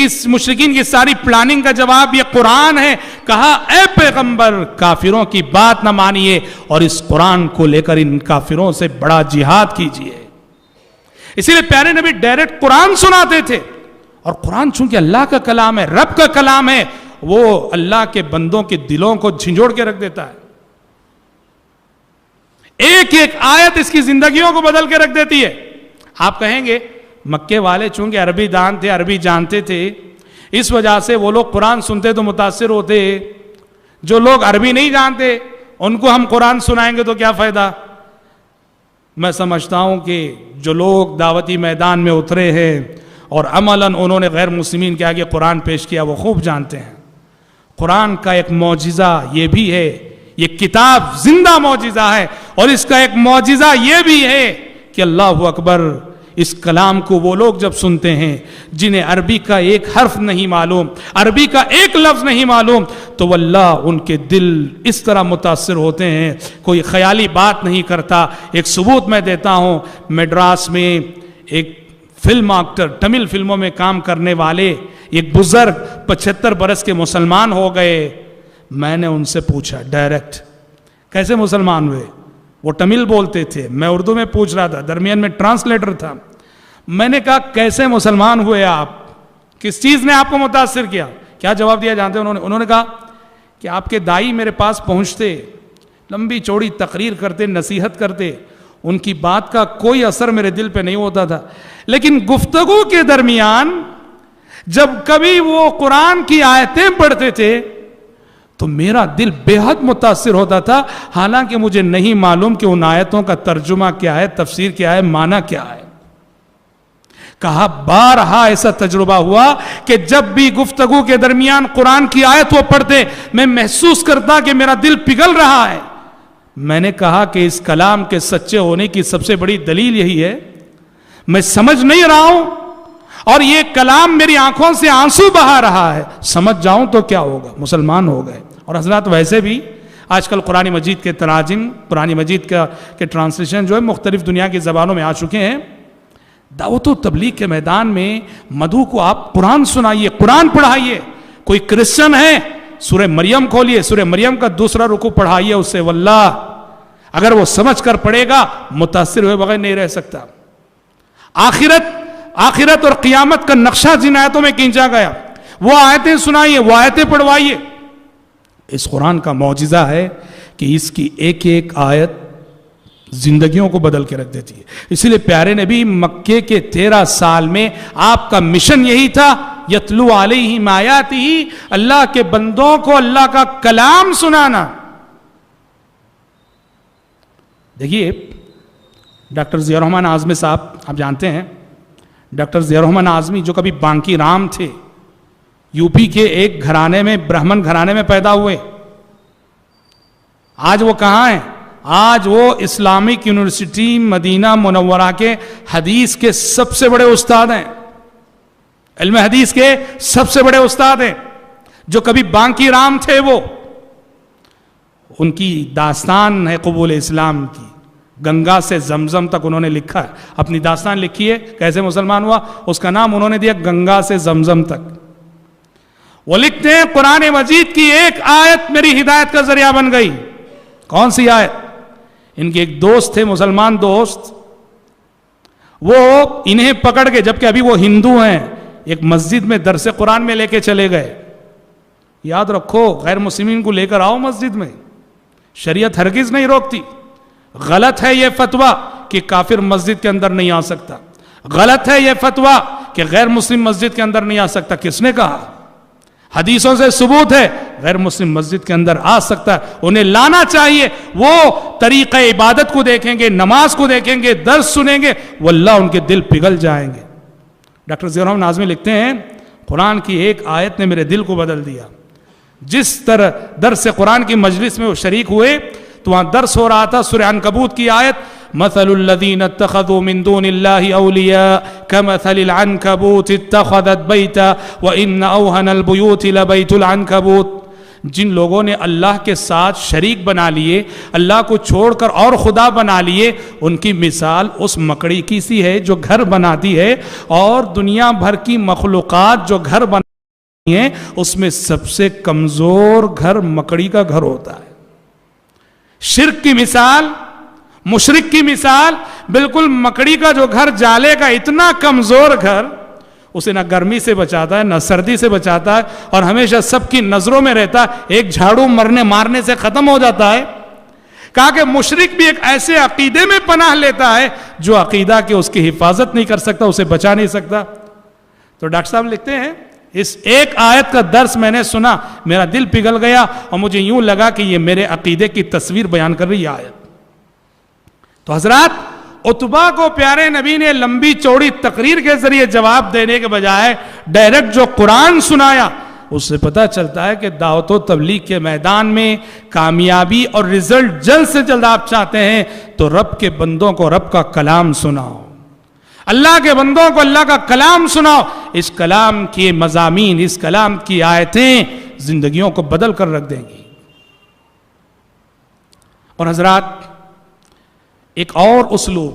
کی ساری پلاننگ کا جواب یہ قرآن ہے۔ کہا اے پیغمبر کافروں کی بات نہ مانیے اور اس قرآن کو لے کر ان کافروں سے بڑا جہاد کیجئے۔ اسی لیے پیارے نبی ڈائریکٹ قرآن سناتے تھے، اور قرآن چونکہ اللہ کا کلام ہے، رب کا کلام ہے، وہ اللہ کے بندوں کے دلوں کو جھنجھوڑ کے رکھ دیتا ہے۔ ایک ایک آیت اس کی زندگیوں کو بدل کے رکھ دیتی ہے۔ آپ کہیں گے مکے والے چونکہ عربی دان تھے، عربی جانتے تھے، اس وجہ سے وہ لوگ قرآن سنتے تو متاثر ہوتے، جو لوگ عربی نہیں جانتے ان کو ہم قرآن سنائیں گے تو کیا فائدہ؟ میں سمجھتا ہوں کہ جو لوگ دعوتی میدان میں اترے ہیں اور عملاً انہوں نے غیر مسلمین کے آگے قرآن پیش کیا، وہ خوب جانتے ہیں قرآن کا ایک معجزہ یہ بھی ہے، یہ کتاب زندہ معجزہ ہے، اور اس کا ایک معجزہ یہ بھی ہے کہ اللہ اکبر، اس کلام کو وہ لوگ جب سنتے ہیں جنہیں عربی کا ایک حرف نہیں معلوم، عربی کا ایک لفظ نہیں معلوم، تو واللہ ان کے دل اس طرح متاثر ہوتے ہیں، کوئی خیالی بات نہیں کرتا۔ ایک ثبوت میں دیتا ہوں، میڈراس میں ایک فلم ایکٹر، تمل فلموں میں کام کرنے والے ایک بزرگ 75 برس کے مسلمان ہو گئے۔ میں نے ان سے پوچھا ڈائریکٹ کیسے مسلمان ہوئے؟ وہ تمل بولتے تھے، میں اردو میں پوچھ رہا تھا، درمیان میں ٹرانسلیٹر تھا۔ میں نے کہا کیسے مسلمان ہوئے آپ؟ کس چیز نے آپ کو متاثر کیا؟ کیا جواب دیا جانتے ہیں انہوں نے کہا کہ آپ کے دائی میرے پاس پہنچتے، لمبی چوڑی تقریر کرتے، نصیحت کرتے، ان کی بات کا کوئی اثر میرے دل پہ نہیں ہوتا تھا، لیکن گفتگو کے درمیان جب کبھی وہ قرآن کی آیتیں پڑھتے تھے تو میرا دل بے حد متاثر ہوتا تھا، حالانکہ مجھے نہیں معلوم کہ ان آیتوں کا ترجمہ کیا ہے، تفسیر کیا ہے، معنی کیا ہے۔ کہا بارہا ایسا تجربہ ہوا کہ جب بھی گفتگو کے درمیان قرآن کی آیت وہ پڑھتے، میں محسوس کرتا کہ میرا دل پگھل رہا ہے، میں نے کہا کہ اس کلام کے سچے ہونے کی سب سے بڑی دلیل یہی ہے، میں سمجھ نہیں رہا ہوں اور یہ کلام میری آنکھوں سے آنسو بہا رہا ہے، سمجھ جاؤں تو کیا ہوگا، مسلمان ہو گئے۔ اور حضرات ویسے بھی آج کل قرآن مجید کے تراجم، قرآن مجید کے ٹرانسلیشن جو ہے مختلف دنیا کی زبانوں میں آ چکے ہیں۔ دعوت و تبلیغ کے میدان میں مدعو کو آپ قرآن سنائیے، قرآن پڑھائیے۔ کوئی کرسچن ہے، سورہ مریم کھولیے، سورہ مریم کا دوسرا رکوع پڑھائیے اس سے، واللہ اگر وہ سمجھ کر پڑھے گا متاثر ہوئے بغیر نہیں رہ سکتا۔ آخرت اور قیامت کا نقشہ جن آیتوں میں کھینچا گیا، وہ آیتیں سنائیے، وہ آیتیں پڑھوائیے۔ اس قرآن کا معجزہ ہے کہ اس کی ایک ایک آیت زندگیوں کو بدل کے رکھ دیتی ہے۔ اسی لیے پیارے نبی مکے کے 13 سال میں آپ کا مشن یہی تھا، یتلو علیہم آیاتہ، اللہ کے بندوں کو اللہ کا کلام سنانا۔ دیکھیے ڈاکٹر ضیاء الرحمن اعظمی صاحب، آپ جانتے ہیں ڈاکٹر ضیاء الرحمن اعظمی جو کبھی بانکی رام تھے، یو پی کے ایک گھرانے میں، برہمن گھرانے میں پیدا ہوئے۔ آج وہ کہاں ہیں؟ آج وہ اسلامک یونیورسٹی مدینہ منورہ کے حدیث کے سب سے بڑے استاد ہیں، علم حدیث کے سب سے بڑے استاد ہیں۔ جو کبھی بانکی رام تھے، وہ ان کی داستان ہے قبول اسلام کی، گنگا سے زمزم تک انہوں نے لکھا ہے، اپنی داستان لکھی ہے کیسے مسلمان ہوا، اس کا نام انہوں نے دیا گنگا سے زمزم تک۔ وہ لکھتے ہیں قرآن مجید کی ایک آیت میری ہدایت کا ذریعہ بن گئی۔ کون سی آیت؟ ان کے ایک دوست تھے، مسلمان دوست، وہ انہیں پکڑ کے، جبکہ ابھی وہ ہندو ہیں، ایک مسجد میں درس قرآن میں لے کے چلے گئے۔ یاد رکھو، غیر مسلمین کو لے کر آؤ مسجد میں، شریعت ہرگز نہیں روکتی۔ غلط ہے یہ فتویٰ کہ کافر مسجد کے اندر نہیں آ سکتا، غلط ہے یہ فتویٰ کہ غیر مسلم مسجد کے اندر نہیں آ سکتا۔ کس نے کہا؟ حدیثوں سے ثبوت ہے غیر مسلم مسجد کے اندر آ سکتا ہے، انہیں لانا چاہیے۔ وہ طریقہ عبادت کو دیکھیں گے، نماز کو دیکھیں گے، درس سنیں گے، واللہ ان کے دل پگھل جائیں گے۔ ڈاکٹر ضیاء الرحمن اعظمی لکھتے ہیں قرآن کی ایک آیت نے میرے دل کو بدل دیا۔ جس طرح درس قرآن کی مجلس میں وہ شریک ہوئے تو وہاں درس ہو رہا تھا سورہ عنکبوت کی آیت، مثل الذین اتخذوا من دون اللہ اولیاء کمثل العنکبوت اتخذت بیتا وان اوہن البیوت لبیت العنکبوت۔ جن لوگوں نے اللہ کے ساتھ شریک بنا لیے، اللہ کو چھوڑ کر اور خدا بنا لیے، ان کی مثال اس مکڑی کی سی ہے جو گھر بناتی ہے، اور دنیا بھر کی مخلوقات جو گھر بناتی ہیں اس میں سب سے کمزور گھر مکڑی کا گھر ہوتا ہے۔ شرک کی مثال، مشرک کی مثال، بالکل مکڑی کا جو گھر، جالے کا اتنا کمزور گھر، اسے نہ گرمی سے بچاتا ہے نہ سردی سے بچاتا ہے، اور ہمیشہ سب کی نظروں میں رہتا ہے، ایک جھاڑو مارنے سے ختم ہو جاتا ہے۔ کہا کہ مشرک بھی ایک ایسے عقیدے میں پناہ لیتا ہے جو عقیدہ کہ اس کی حفاظت نہیں کر سکتا، اسے بچا نہیں سکتا۔ تو ڈاکٹر صاحب لکھتے ہیں اس ایک آیت کا درس میں نے سنا، میرا دل پگھل گیا اور مجھے یوں لگا کہ یہ میرے عقیدے کی تصویر بیان کر رہی ہے آیت۔ تو حضرات، عتبہ کو پیارے نبی نے لمبی چوڑی تقریر کے ذریعے جواب دینے کے بجائے ڈائریکٹ جو قرآن سنایا، اس سے پتہ چلتا ہے کہ دعوت و تبلیغ کے میدان میں کامیابی اور رزلٹ جلد سے جلد آپ چاہتے ہیں تو رب کے بندوں کو رب کا کلام سناؤ، اللہ کے بندوں کو اللہ کا کلام سناؤ۔ اس کلام کے مضامین، اس کلام کی آیتیں زندگیوں کو بدل کر رکھ دیں گی۔ اور حضرات، ایک اور اسلوب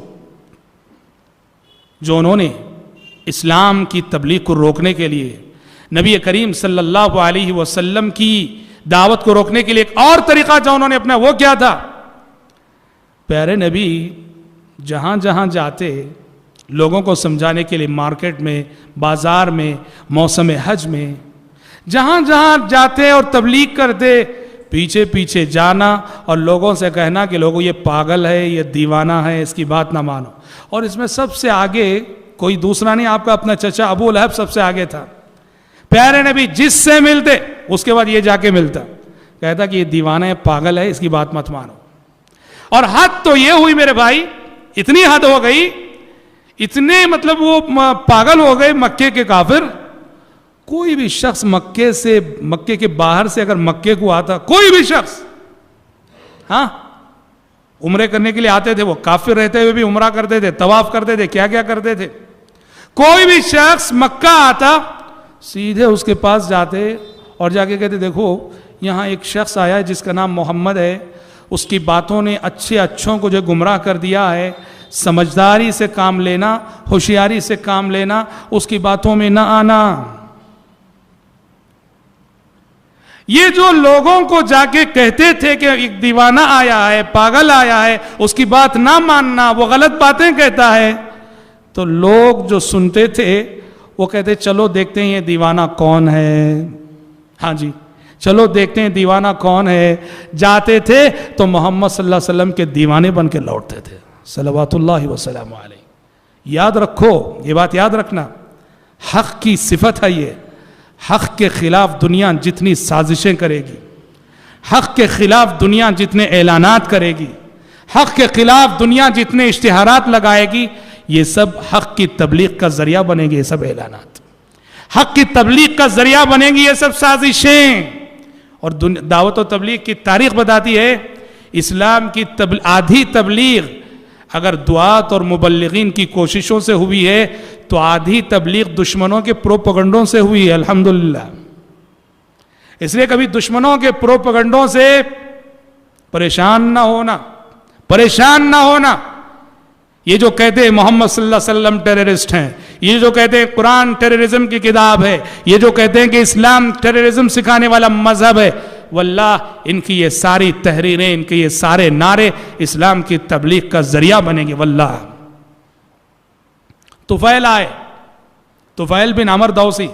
جو انہوں نے اسلام کی تبلیغ کو روکنے کے لیے، نبی کریم صلی اللہ علیہ وسلم کی دعوت کو روکنے کے لیے ایک اور طریقہ جو انہوں نے اپنا، وہ کیا تھا؟ پیارے نبی جہاں جہاں جاتے لوگوں کو سمجھانے کے لیے، مارکیٹ میں، بازار میں، موسم حج میں، جہاں جہاں جاتے اور تبلیغ کرتے، پیچھے پیچھے جانا اور لوگوں سے کہنا کہ لوگوں یہ پاگل ہے، یہ دیوانہ ہے، اس کی بات نہ مانو۔ اور اس میں سب سے آگے کوئی دوسرا نہیں، آپ کا اپنا چچا ابو لہب سب سے آگے تھا۔ پیارے نبی جس سے ملتے اس کے بعد یہ جا کے ملتا، کہتا کہ یہ دیوانہ ہے، پاگل ہے، اس کی بات مت مانو۔ اور حد تو یہ ہوئی میرے بھائی، اتنی حد ہو گئی، اتنے مطلب وہ پاگل ہو گئے مکے کے کافر۔ کوئی بھی شخص مکے کے باہر سے اگر مکے کو آتا، کوئی بھی شخص، ہاں عمرے کرنے کے لیے آتے تھے، وہ کافر رہتے ہوئے بھی عمرہ کرتے تھے، طواف کرتے تھے، کیا کیا کرتے تھے. کوئی بھی شخص مکہ آتا سیدھے اس کے پاس جاتے اور جا کے کہتے دیکھو یہاں ایک شخص آیا ہے جس کا نام محمد ہے، اس کی باتوں نے اچھوں کو جو گمراہ کر دیا ہے. سمجھداری سے کام لینا، ہوشیاری سے کام لینا، اس کی باتوں میں نہ آنا. یہ جو لوگوں کو جا کے کہتے تھے کہ ایک دیوانہ آیا ہے، پاگل آیا ہے، اس کی بات نہ ماننا، وہ غلط باتیں کہتا ہے، تو لوگ جو سنتے تھے وہ کہتے چلو دیکھتے ہیں یہ دیوانہ کون ہے. ہاں جی چلو دیکھتے ہیں دیوانہ کون ہے. جاتے تھے تو محمد صلی اللہ علیہ وسلم کے دیوانے بن کے لوٹتے تھے صلوات اللہ وسلم علیہ. یاد رکھو، یہ بات یاد رکھنا، حق کی صفت ہے یہ. حق کے خلاف دنیا جتنی سازشیں کرے گی، حق کے خلاف دنیا جتنے اعلانات کرے گی، حق کے خلاف دنیا جتنے اشتہارات لگائے گی، یہ سب حق کی تبلیغ کا ذریعہ بنے گی. یہ سب اعلانات حق کی تبلیغ کا ذریعہ بنے گی، یہ سب سازشیں. اور دعوت و تبلیغ کی تاریخ بتاتی ہے اسلام کی آدھی تبلیغ اگر دعات اور مبلغین کی کوششوں سے ہوئی ہے تو آدھی تبلیغ دشمنوں کے پروپیگنڈوں سے ہوئی ہے. الحمدللہ. اس لیے کبھی دشمنوں کے پروپیگنڈوں سے پریشان نہ ہونا، پریشان نہ ہونا. یہ جو کہتے ہیں محمد صلی اللہ علیہ وسلم ٹیررسٹ ہیں، یہ جو کہتے ہیں قرآن ٹیررزم کی کتاب ہے، یہ جو کہتے ہیں کہ اسلام ٹیررزم سکھانے والا مذہب ہے، واللہ ان کی یہ ساری تحریریں، ان کے یہ سارے نعرے اسلام کی تبلیغ کا ذریعہ بنیں گے واللہ. طفیل آئے، طفیل بن عمر دوسی،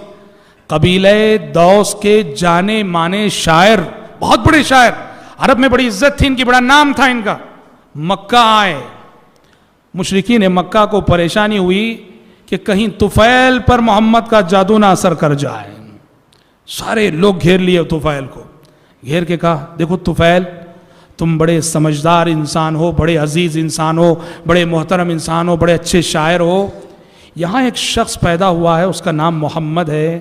قبیلہ دوس کے جانے مانے شاعر، بہت بڑے شاعر، عرب میں بڑی عزت تھی ان کی، بڑا نام تھا ان کا. مکہ آئے. مشرکین مکہ کو پریشانی ہوئی کہ کہیں طفیل پر محمد کا جادو نہ اثر کر جائے. سارے لوگ گھیر لیے طفیل کو، گھیر کے کہا دیکھو طفیل تم بڑے سمجھدار انسان ہو، بڑے عزیز انسان ہو، بڑے محترم انسان ہو، بڑے اچھے شاعر ہو. یہاں ایک شخص پیدا ہوا ہے، اس کا نام محمد ہے،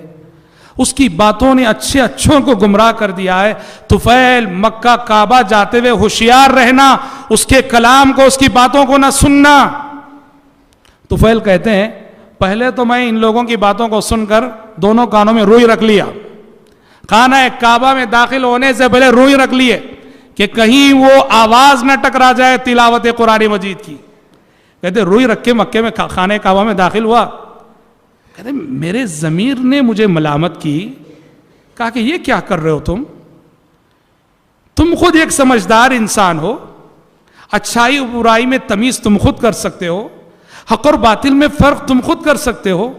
اس کی باتوں نے اچھوں کو گمراہ کر دیا ہے. طفیل مکہ کعبہ جاتے ہوئے ہوشیار رہنا، اس کے کلام کو، اس کی باتوں کو نہ سننا. طفیل کہتے ہیں پہلے تو میں ان لوگوں کی باتوں کو سن کر دونوں کانوں میں روئی رکھ لیا، خانہ کعبہ میں داخل ہونے سے پہلے روئی رکھ لیے کہ کہیں وہ آواز نہ ٹکرا جائے تلاوت قرآن مجید کی. کہتے روئی رکھ کے مکے میں خانہ کعبہ میں داخل ہوا. کہتے میرے ضمیر نے مجھے ملامت کی، کہا کہ یہ کیا کر رہے ہو تم خود ایک سمجھدار انسان ہو، اچھائی و برائی میں تمیز تم خود کر سکتے ہو، حق اور باطل میں فرق تم خود کر سکتے ہو.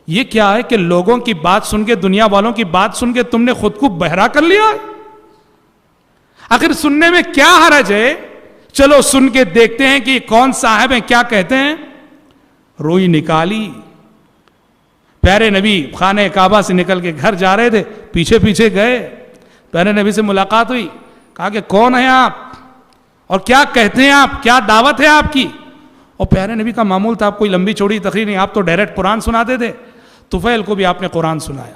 یہ کیا ہے کہ لوگوں کی بات سن کے، دنیا والوں کی بات سن کے تم نے خود کو بہرا کر لیا؟ آخر سننے میں کیا حرج ہے؟ چلو سن کے دیکھتے ہیں کہ کون صاحب ہیں، کیا کہتے ہیں. روئی نکالی. پیارے نبی خانہ کعبہ سے نکل کے گھر جا رہے تھے، پیچھے پیچھے گئے، پیارے نبی سے ملاقات ہوئی. کہا کہ کون ہیں آپ اور کیا کہتے ہیں آپ، کیا دعوت ہے آپ کی؟ اور پیارے نبی کا معمول تھا، آپ کوئی لمبی چوڑی تقریر نہیں، آپ تو ڈائریکٹ قرآن سناتے تھے. طفیل کو بھی آپ نے قرآن سنایا.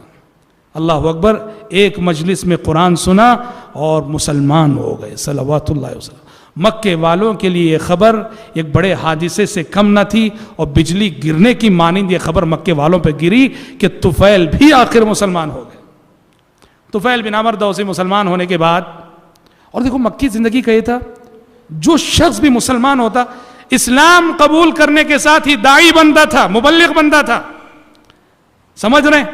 اللہ اکبر. ایک مجلس میں قرآن سنا اور مسلمان ہو گئے صلوات اللہ وسلم. مکے والوں کے لیے یہ خبر ایک بڑے حادثے سے کم نہ تھی، اور بجلی گرنے کی مانند یہ خبر مکے والوں پہ گری کہ طفیل بھی آخر مسلمان ہو گئے. طفیل بن عمر دوسی مسلمان ہونے کے بعد، اور دیکھو مکی زندگی کا یہ تھا، جو شخص بھی مسلمان ہوتا اسلام قبول کرنے کے ساتھ ہی داعی بنتا تھا، مبلغ بنتا تھا. سمجھ رہے ہیں؟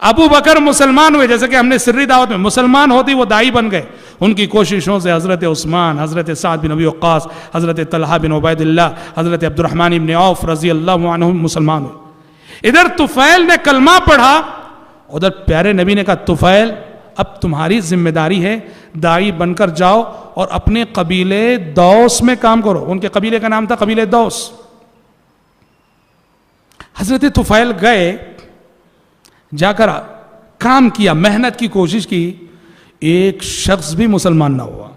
ابو بکر مسلمان ہوئے، جیسے کہ ہم نے سری دعوت میں مسلمان ہوتی وہ داعی بن گئے. ان کی کوششوں سے حضرت عثمان، حضرت سعد بن ابی وقاص، حضرت طلحہ بن عبید اللہ، حضرت عبد الرحمن بن عوف رضی اللہ عنہم مسلمان ہوئے. ادھر طفیل نے کلمہ پڑھا، ادھر پیارے نبی نے کہا طفیل اب تمہاری ذمہ داری ہے، داعی بن کر جاؤ اور اپنے قبیلے دوس میں کام کرو. ان کے قبیلے کا نام تھا قبیلے دوس. حضرت طفیل گئے، جا کر کام کیا، محنت کی کوشش کی. ایک شخص بھی مسلمان نہ ہوا،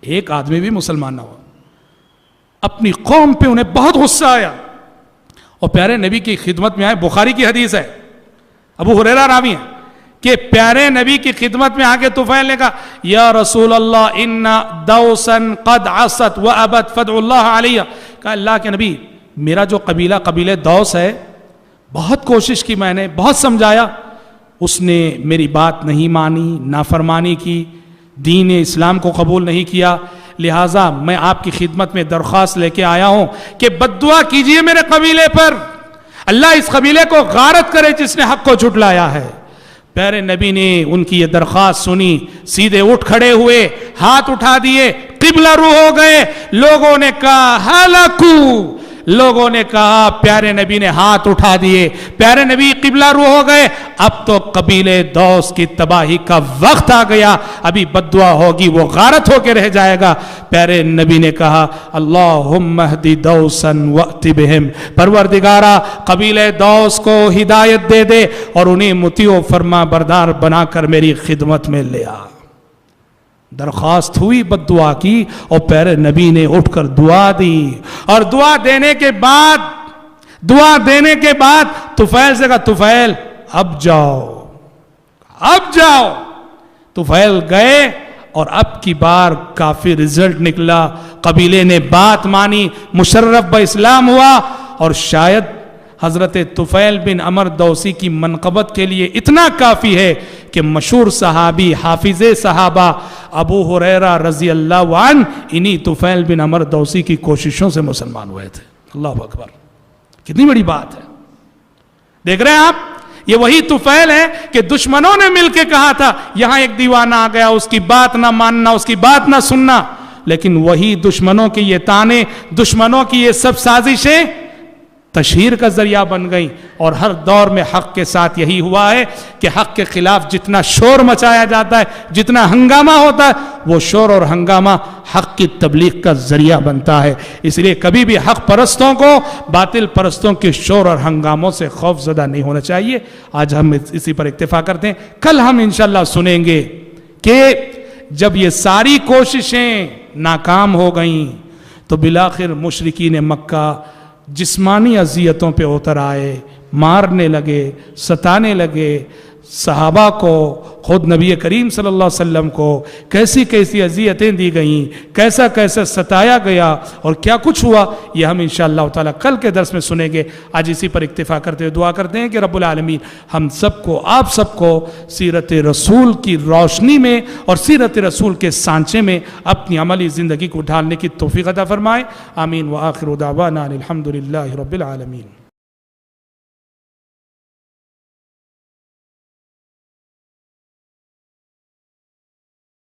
ایک آدمی بھی مسلمان نہ ہوا. اپنی قوم پہ انہیں بہت غصہ آیا اور پیارے نبی کی خدمت میں آئے. بخاری کی حدیث ہے، ابو ہریرہ راوی ہیں، کہ پیارے نبی کی خدمت میں آگے طفیل نے کہا یا رسول اللہ ان دوسن قد عصت وابت فدع اللہ علیہ، کہا اللہ کے نبی میرا جو قبیلہ دوس ہے، بہت کوشش کی میں نے، بہت سمجھایا، اس نے میری بات نہیں مانی، نافرمانی کی، دین اسلام کو قبول نہیں کیا، لہٰذا میں آپ کی خدمت میں درخواست لے کے آیا ہوں کہ بد دعا کیجئے میرے قبیلے پر، اللہ اس قبیلے کو غارت کرے جس نے حق کو جھٹلایا ہے۔ پیارے نبی نے ان کی یہ درخواست سنی، سیدھے اٹھ کھڑے ہوئے، ہاتھ اٹھا دیے، قبلہ رو ہو گئے۔ لوگوں نے کہا ہلاکو، لوگوں نے کہا پیارے نبی نے ہاتھ اٹھا دیے، پیارے نبی قبلہ رو ہو گئے، اب تو قبیلے دوس کی تباہی کا وقت آ گیا، ابھی بد دعا ہوگی وہ غارت ہو کے رہ جائے گا۔ پیارے نبی نے کہا اللہم اہدی دوسا وأت بہم، پروردگارا قبیلے دوس کو ہدایت دے دے اور انہیں مطیع و فرما بردار بنا کر میری خدمت میں لے آ۔ درخواست ہوئی بد دعا کی اور پیارے نبی نے اٹھ کر دعا دی، اور دعا دینے کے بعد طفیل سے کہا طفیل اب جاؤ، اب جاؤ۔ طفیل گئے اور اب کی بار کافی رزلٹ نکلا، قبیلے نے بات مانی، مشرف باسلام ہوا، اور شاید حضرت طفیل بن عمر دوسی کی منقبت کے لیے اتنا کافی ہے کہ مشہور صحابی حافظ صحابہ ابو ہریرہ رضی اللہ عنہ انہی طفیل بن عمر دوسی کی کوششوں سے مسلمان ہوئے تھے۔ اللہ اکبر، کتنی بڑی بات ہے۔ دیکھ رہے ہیں آپ، یہ وہی طفیل ہے کہ دشمنوں نے مل کے کہا تھا یہاں ایک دیوانہ آ گیا، اس کی بات نہ ماننا، اس کی بات نہ سننا، لیکن وہی دشمنوں کے یہ تانے، دشمنوں کی یہ سب سازشیں تشہیر کا ذریعہ بن گئیں، اور ہر دور میں حق کے ساتھ یہی ہوا ہے کہ حق کے خلاف جتنا شور مچایا جاتا ہے، جتنا ہنگامہ ہوتا ہے، وہ شور اور ہنگامہ حق کی تبلیغ کا ذریعہ بنتا ہے۔ اس لیے کبھی بھی حق پرستوں کو باطل پرستوں کے شور اور ہنگاموں سے خوف زدہ نہیں ہونا چاہیے۔ آج ہم اسی پر اکتفا کرتے ہیں، کل ہم انشاءاللہ سنیں گے کہ جب یہ ساری کوششیں ناکام ہو گئیں تو بالآخر مشرکین مکہ جسمانی اذیتوں پہ اتر آئے، مارنے لگے، ستانے لگے صحابہ کو، خود نبی کریم صلی اللہ علیہ وسلم کو کیسی کیسی اذیتیں دی گئیں، کیسا کیسا ستایا گیا اور کیا کچھ ہوا، یہ ہم انشاءاللہ تعالی کل کے درس میں سنیں گے۔ آج اسی پر اکتفا کرتے ہوئے دعا کرتے ہیں کہ رب العالمین ہم سب کو، آپ سب کو سیرت رسول کی روشنی میں اور سیرت رسول کے سانچے میں اپنی عملی زندگی کو ڈھالنے کی توفیق عطا فرمائے۔ آمین۔ وآخر دعوانا الحمدللہ رب العالمین۔